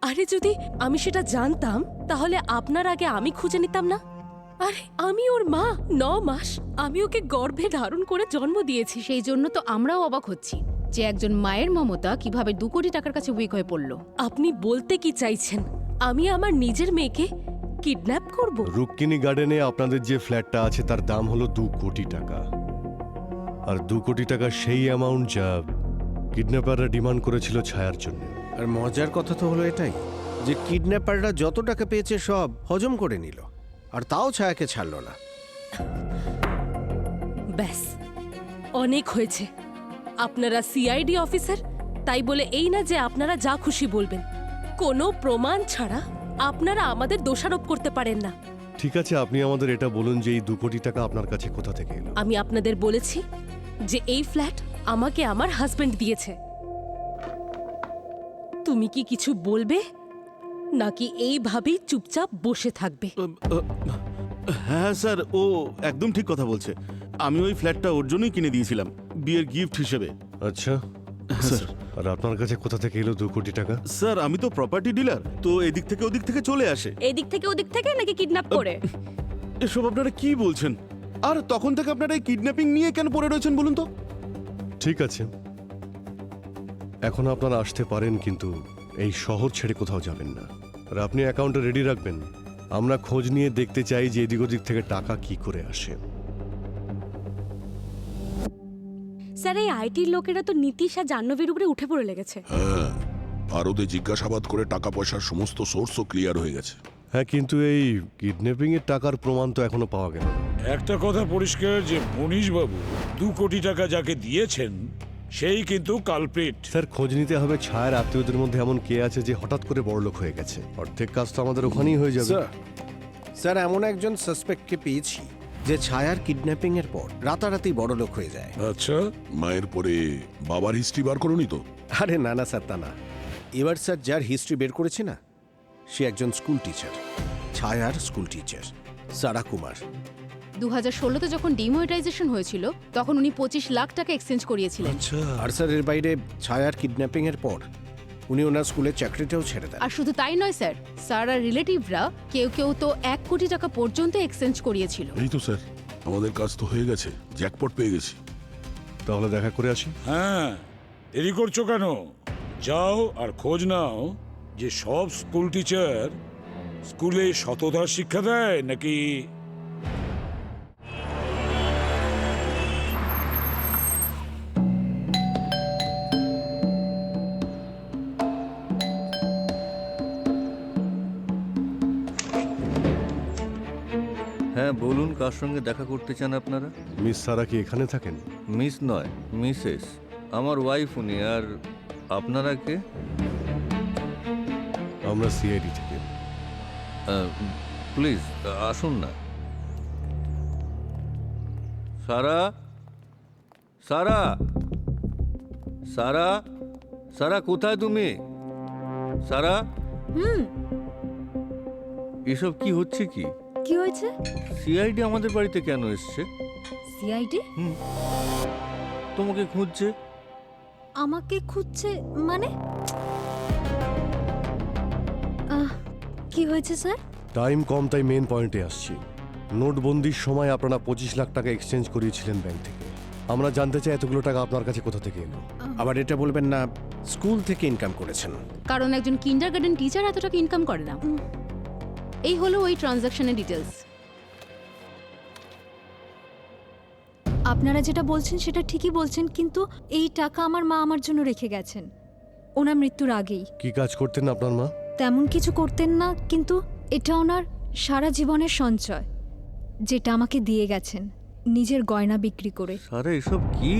আরে যদি আমি সেটা জানতাম তাহলে আপনার আগে আমি খুঁজে নিতাম না? আরে আমি ওর মা, 9 মাস আমি ওকে গর্ভে ধারণ করে জন্ম দিয়েছি। সেই জন্য তো আমরাও অবাক হচ্ছি যে একজন মায়ের মমতা কিভাবে 2 কোটি টাকার কাছে উইক হয়ে পড়ল। আপনি বলতে কি চাইছেন আমি আমার নিজের মেয়েকে কিডন্যাপ করব? রুক্মিণী গার্ডেনে আপনাদের যে ফ্ল্যাটটা আছে তার দাম হলো 2 কোটি টাকা। আর 2 কোটি টাকা সেই অ্যামাউন্ট যা কিডন্যাপাররা ডিমান্ড করেছিল ছায়ার জন্য। আর মজার কথা তো হলো এটাই যে কিডন্যাপাররা যত টাকা পেয়েছে সব হজম করে নিল, আর তাও ছায়াকে ছাড়লো না। ব্যাস, অনেক হয়েছে। আপনারা সিআইডি অফিসার, তাই বলে এই না যে আপনারা যা খুশি বলবেন। কোনো প্রমাণ ছাড়া আপনারা আমাদের দোষারোপ করতে পারেন না। ঠিক আছে, আপনি আমাদের এটা বলুন যে এই 2 কোটি টাকা আপনার কাছে কোথা থেকে এলো? আমি আপনাদের বলেছি যে এই ফ্ল্যাট আমাকে আমার হাজবেন্ড দিয়েছে। তুমি কি কিছু বলবে নাকি এইভাবেই চুপচাপ বসে থাকবে? হ্যাঁ স্যার, ও একদম ঠিক কথা বলছে। আমি ওই ফ্ল্যাটটা ওর জন্যই কিনে দিয়েছিলাম, বিয়ের গিফট হিসেবে। আচ্ছা স্যার, আর আপনার কাছে কোথা থেকে এলো 2 কোটি টাকা? স্যার আমি তো প্রপার্টি ডিলার, তো এদিক থেকে ওদিক থেকে চলে আসে। এদিক থেকে ওদিক থেকে নাকি কিডন্যাপ করে? এসব আপনারা কি বলছেন? আর তখন থেকে আপনারা এই কিডন্যাপিং নিয়ে কেন পড়ে রয়েছেন বলুন তো? ঠিক আছে, এখন আপনারা আসতে পারেন, কিন্তু এই শহর ছেড়ে কোথাও যাবেন না। আর আপনি অ্যাকাউন্টে রেডি রাখবেন, আমরা খোঁজ নিয়ে দেখতে চাই যে এদিক ওদিক থেকে টাকা কি করে আসে। স্যার, এই আইটির লোকেরা তো নীতিশ আর জাহ্নবীর উপরে উঠে পড়ে লেগেছে। হ্যাঁ, আর ওদের জিজ্ঞাসাবাদ করে টাকা পয়সার সমস্ত সোর্সও ক্লিয়ার হয়ে গেছে। হ্যাঁ, কিন্তু এই কিডন্যাপিং এর টাকার প্রমাণ তো এখনো পাওয়া গেল না। একটা কথা পরিষ্কার যে মনীশবাবু 2 কোটি টাকা যাকে দিয়েছেন সেই কিন্তু কালপ্রিট। স্যার, খোঁজ নিতে হবে ছায়ার আত্মীয়দের মধ্যে এমন কে আছে যে হঠাৎ করে বড়লোক হয়ে গেছে। অর্ধেক কাজ তো আমাদের ওখানেই হয়ে যাবে। স্যার, এমন একজন সাসপেক্টকে পেয়েছি যে ছায়ার কিডন্যাপিং এর পর রাতারাতি বড়লোক হয়ে যায়। আচ্ছা, মায়ের পরে বাবার হিস্ট্রি বার করোনি তো? আরে না না স্যার, তা না। এবার স্যার যার হিস্ট্রি বের করেছে না, সে একজন স্কুল টিচার, ছায়ার স্কুল টিচার সারা কুমার। 2016-তে যখন ডিমনিটাইজেশন হয়েছিল তখন উনি 25 লাখ টাকা এক্সচেঞ্জ করিয়েছিলেন। আর স্যার এর বাইরে ছায়ার কিডন্যাপিং এর পর উনি ওনার স্কুলের চাকরিটাও ছেড়ে দেন। আর শুধু তাই নয় স্যার, সারার রিলেটিভরা কেউ কেউ তো 1 কোটি টাকা পর্যন্ত এক্সচেঞ্জ করিয়েছিল। এই তো স্যার, আমাদের কাজ তো হয়ে গেছে, জ্যাকপট পেয়ে গেছি। তাহলে দেখা করে আসি। হ্যাঁ, দেরি করছো কেন? যাও আর খোঁজ নাও যে সব স্কুল টিচার স্কুলে সততার শিক্ষা দেয় নাকি। হ্যাঁ বলুন, কার সঙ্গে দেখা করতে চান আপনারা? মিস সারা কি এখানে থাকেন? মিস নয়, মিসেস। আমার ওয়াইফ উনি। আর আপনারা কে? আমরা সিআইডি থেকে। প্লিজ আসুন না। সারা, সারা, সারা, সারা কোথায় তুমি? সারা, এসব কি হচ্ছে? কি কি হয়েছে? সিআইডি আমাদের বাড়িতে কেন এসছে? সিআইডি তোমাকে খুঁজছে। আমাকে খুঁজছে মানে? কি হয়েছে স্যার? টাইম কম, তাই মেন পয়েন্টে আসছি। নোটবন্দির সময় আপনারা 25 লাখ টাকা এক্সচেঞ্জ করিয়েছিলেন ব্যাংক থেকে। আমরা জানতে চাই এতগুলো টাকা আপনার কাছে কোথা থেকে এলো। আবার এটা বলবেন না স্কুল থেকে ইনকাম করেছেন। কারণ একজন কিন্ডারগার্টেন টিচার এত টাকা ইনকাম করে না। এই হলো ওই ট্রানজাকশনের ডিটেলস। আপনারা যেটা বলছেন সেটা ঠিকই বলছেন, কিন্তু এই টাকা আমার মা আমার জন্য রেখে গেছেন ওনার মৃত্যুর আগেই। কি কাজ করতেন আপনার মা? তেমন কিছু করতেন না, কিন্তু এটা ওনার সারা জীবনের সঞ্চয়, যেটা আমাকে দিয়ে গেছেন নিজের গয়না বিক্রি করে। সারা এসব কি?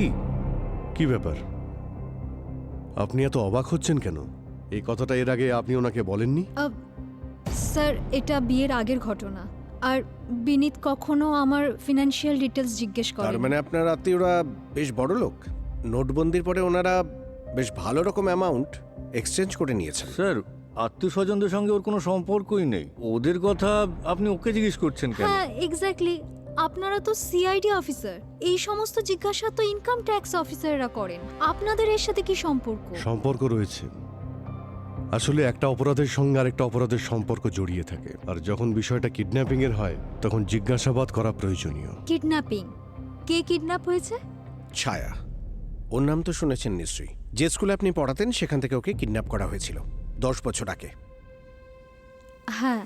কি ব্যাপার, আপনি এত অবাক হচ্ছেন কেন? এই কথাটা এর আগে আপনি ওনাকে বলেননি? স্যার, এটা বিয়ের আগের ঘটনা। আর বিনীত কখনো আমার ফিনান্সিয়াল ডিটেলস জিজ্ঞেস তার করেন। মানে আপনার আত্মীয়রা বেশ বড় লোক। নোটবন্দির পরে ওনারা বেশ ভালো রকম অ্যামাউন্ট এক্সচেঞ্জ করে নিয়েছেন। স্যার, আত্মীয় স্বজনদের সঙ্গে ওর কোনো সম্পর্কই নেই। ওদের কথা আপনি ওকে জিজ্ঞেস করছেন কেন? হ্যাঁ, এক্স্যাক্টলি। আপনারা তো সিআইডি অফিসার, এই সমস্ত জিজ্ঞাসা তো ইনকাম ট্যাক্স অফিসাররা করেন। আপনাদের এর সাথে কি সম্পর্ক? সম্পর্ক রয়েছে। আসলে একটা অপরাধের সঙ্গে আরেকটা অপরাধের সম্পর্ক জড়িয়ে থাকে, আর যখন বিষয়টা কিডন্যাপিং এর হয় তখন জিজ্ঞাসাবাদ করা প্রয়োজনীয়। কিডন্যাপিং? কে কিডন্যাপ হয়েছে? ছায়া, ওর নাম তো শুনেছেন নিশ্চয়ই। যে স্কুলে আপনি পড়াতেন সেখান থেকে ওকে কিডন্যাপ করা হয়েছিল 10 বছর আগে। হ্যাঁ,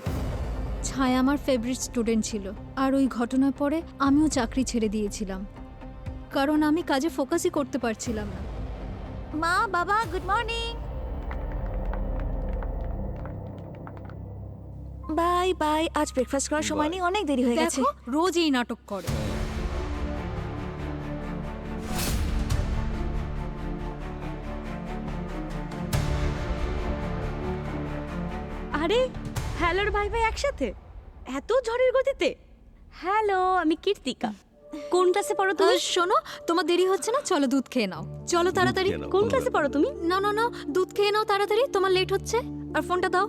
ছায়া আমার ফেভারিট স্টুডেন্ট ছিল। আর ওই ঘটনার পরে আমিও চাকরি ছেড়ে দিয়েছিলাম, কারণ আমি কাজে ফোকাসই করতে পারছিলাম না। মা, বাবা, গুড মর্নিং। Bye bye. আজ ব্রেকফাস্ট করার সময় নেই, অনেক দেরি হয়ে গেছে। দেখো, রোজ এই নাটক করে। আরে হ্যালোর ভাই ভাই একসাথে এত ঝড়ের গতিতে? হ্যালো, আমি কীর্তিকা। কোন ক্লাসে পড়ো তুমি? শোনো, তোমার দেরি হচ্ছে না, চলো দুধ খেয়ে নাও। চলো তাড়াতাড়ি। কোন ক্লাসে পড়ো তুমি? না না না, দুধ খেয়ে নাও তাড়াতাড়ি, তোমার লেট হচ্ছে। আর ফোনটা দাও।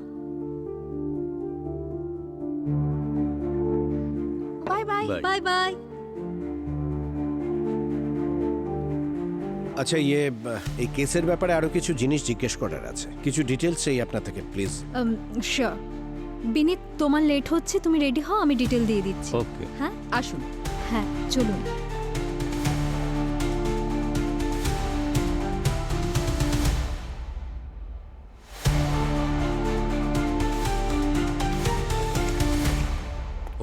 Bye bye. Bye bye. আচ্ছা, এই কেসের ব্যাপারে আরো কিছু জিনিস জিজ্ঞেস করার আছে। কিছু ডিটেলস চাই আপনার থেকে, প্লিজ। শিওর। বিনীত, তোমার লেট হচ্ছে, তুমি রেডি হও, আমি ডিটেল দিয়ে দিচ্ছি। ওকে। হ্যাঁ আসুন। হ্যাঁ, চলুন।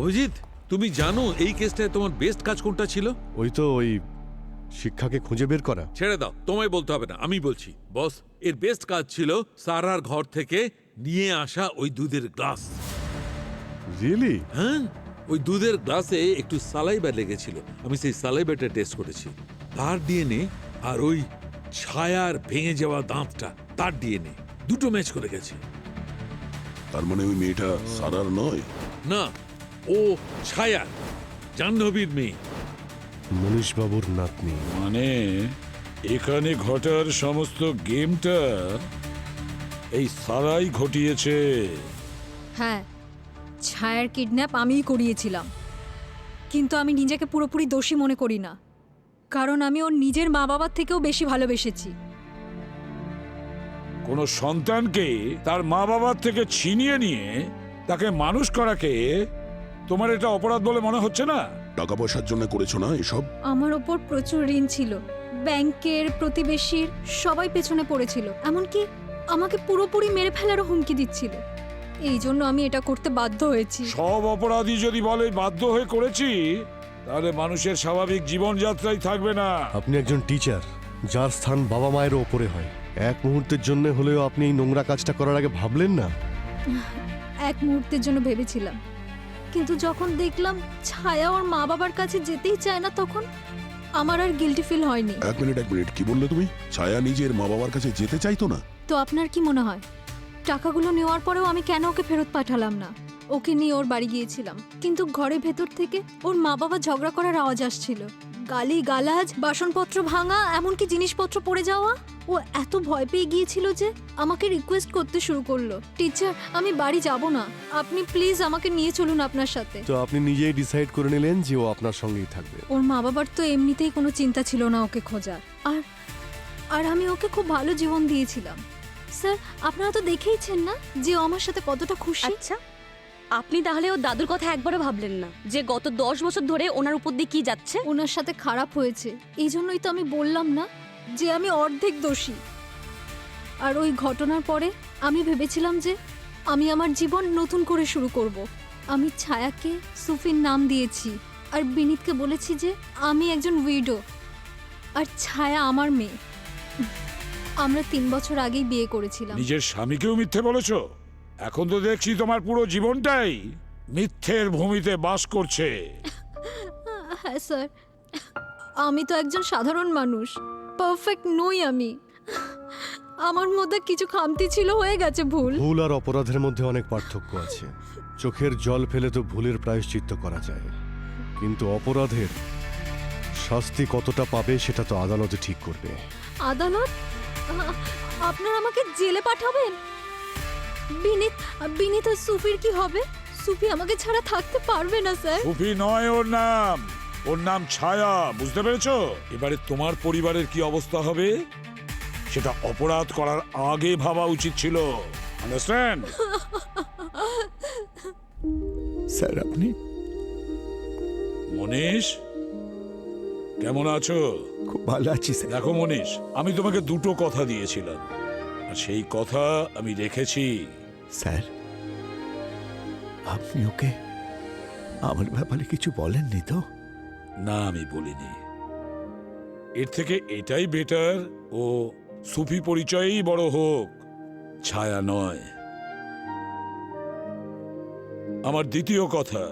অভিজিৎ, তুমি জানো এই কেসটায় তোমার বেস্ট কাজ কোনটা ছিল? ওই শিক্ষাকে খুঁজে বের করা। ছেড়ে দাও, তোমায় বলতে হবে না, আমি বলছি। বস, এর বেস্ট কাজ ছিল সারার ঘর থেকে নিয়ে আসা ওই দুধের গ্লাস। রিয়েলি? হ্যাঁ, ওই দুধের গ্লাসে একটু সালাইবা লেগেছিল। আমি সেই সালাইবাটা টেস্ট করেছি। তার ডিএনএ আর ওই ছায়ার ভেঙে যাওয়া দাঁতটা, তার ডিএনএ দুটো ম্যাচ করে গেছে। তার মানে ওই মেয়েটা সারার নয়? না, ও ছায়ার, জাহ্নবীর মেয়ে। মনীষ বাবুর নাতনি। মানে এখানে ঘটার সমস্ত গেমটা এই সারাই ঘটিয়েছে। হ্যাঁ, ছায়ার কিডন্যাপ আমিই করিয়েছিলাম, কিন্তু আমি নিজেকে পুরোপুরি দোষী মনে করি না, কারণ আমি ওর নিজের মা বাবার থেকেও বেশি ভালোবেসেছি। কোনো সন্তানকে তার মা বাবার থেকে ছিনিয়ে নিয়ে তাকে মানুষ করাকে তোমার এটা অপরাধ বলে মনে হচ্ছে না? টাকা পয়সার জন্য করেছো না এসব? আমার ওপর প্রচুর ঋণ ছিল, ব্যাংকের, প্রতিবেশীর সবাই পেছনে পড়েছিল, এমনকি আমাকে পুরোপুরি মেরে ফেলারও হুমকি দিচ্ছিল। এই জন্য আমি এটা করতে বাধ্য হয়েছি। সব অপরাধী যদি বলে বাধ্য হয়ে করেছি, তাহলে মানুষের স্বাভাবিক জীবনযাত্রাই থাকবে না। আপনি একজন টিচার, যার স্থান বাবা মায়ের ওপরে হয়। এক মুহূর্তের জন্য হলেও আপনি এই নোংরা কাজটা করার আগে ভাবলেন না? এক মুহূর্তের জন্য ভেবেছিলাম, কিন্তু যখন দেখলাম ছায়া ওর মা বাবার কাছে যেতেই চায় না, তখন আমার আর গিল্টি ফিল হয়নি। এক মিনিট, কি বললে তুমি? ছায়া নিজের মা বাবার কাছে যেতে চাইতো না? তো আপনার কি মনে হয় টাকাগুলো নেওয়ার পরেও আমি কেন ওকে ফেরত পাঠালাম না? ওকে নিয়ে ওর বাড়ি গিয়েছিলাম, কিন্তু ঘরের ভেতর থেকে ওর মা বাবা ঝগড়া করার আওয়াজ আসছিল। গালি গালাজ, বাসনপত্র ভাঙা, এমনকি জিনিসপত্র পড়ে যাওয়া। ও এত ভয় পেয়ে গিয়েছিল যে আমাকে রিকোয়েস্ট করতে শুরু করলো, টিচার আমি বাড়ি যাব না, আপনি প্লিজ আমাকে নিয়ে চলুন আপনার সাথে। তো আপনি নিজেই ডিসাইড করে নিলেন যে ও আপনার সঙ্গেই থাকবে? ওর মা বাবার তো এমনিতেই কোনো চিন্তা ছিল না ওকে খোঁজার, আর আমি ওকে খুব ভালো জীবন দিয়েছিলাম। স্যার আপনারা তো দেখেইছেন না যে ও আমার সাথে কতটা খুশি। আচ্ছা, আপনি তাহলে ওর দাদুর কথা একবারও ভাবলেন না যে গত 10 বছর ধরে ওনার উপর দিয়ে কি যাচ্ছে? ওনার সাথে খারাপ হয়েছে, এই জন্যই তো আমি বললাম না যে আমি অর্ধেক দোষী। আর ওই ঘটনার পরে আমি ভেবেছিলাম যে আমি আমার জীবন নতুন করে শুরু করব। আমি ছায়াকে সুফির নাম দিয়েছি, আর বিনীতকে বলেছি যে আমি একজন উইডো, আর ছায়া আমার মেয়ে। আমরা 3 বছর আগেই বিয়ে করেছিলাম। নিজের স্বামীকেও মিথ্যে বলেছো? এখন তো দেখছি তোমার পুরো জীবনটাই মিথ্যের ভূমিতে বাস করছে। হ্যাঁ স্যার, আমি তো একজন সাধারণ মানুষ, পারফেক্ট নই আমি। আমার মধ্যে কিছু খামতি ছিল, হয়ে গেছে ভুল। ভুল আর অপরাধের মধ্যে অনেক পার্থক্য আছে। চোখের জল ফেলে তো ভুলের প্রায়শ্চিত্ত করা যায়, কিন্তু অপরাধের শাস্তি কতটা পাবে সেটা তো আদালতে ঠিক করবে। আদালত? আপনারা আমাকে জেলে পাঠাবেন? বিনীত আর সুফির কি হবে? সুফি আমাকে ছাড়া থাকতে পারবে না স্যার। সুফি নয় ওর নাম ছায়া, বুঝতে পেরেছো? এবারে তোমার পরিবারের কি অবস্থা হবে সেটা অপরাধ করার আগে ভাবা উচিত ছিল। আন্ডারস্ট্যান্ড? স্যার আপনি? মনীষ, কেমন আছো? খুব ভালো আছি স্যার। দেখো মনীষ, আমি তোমাকে 2টো কথা দিয়েছিলাম, আর সেই কথা আমি রেখেছি। স্যার আপনি ওকে আমার ব্যাপারে কিছু বলেননি তো? না, আমি বলিনি। এর থেকে এটাই বেটার ও সুফি পরিচয়েই বড় হোক, ছায়া নয়। আমার দ্বিতীয় কথা,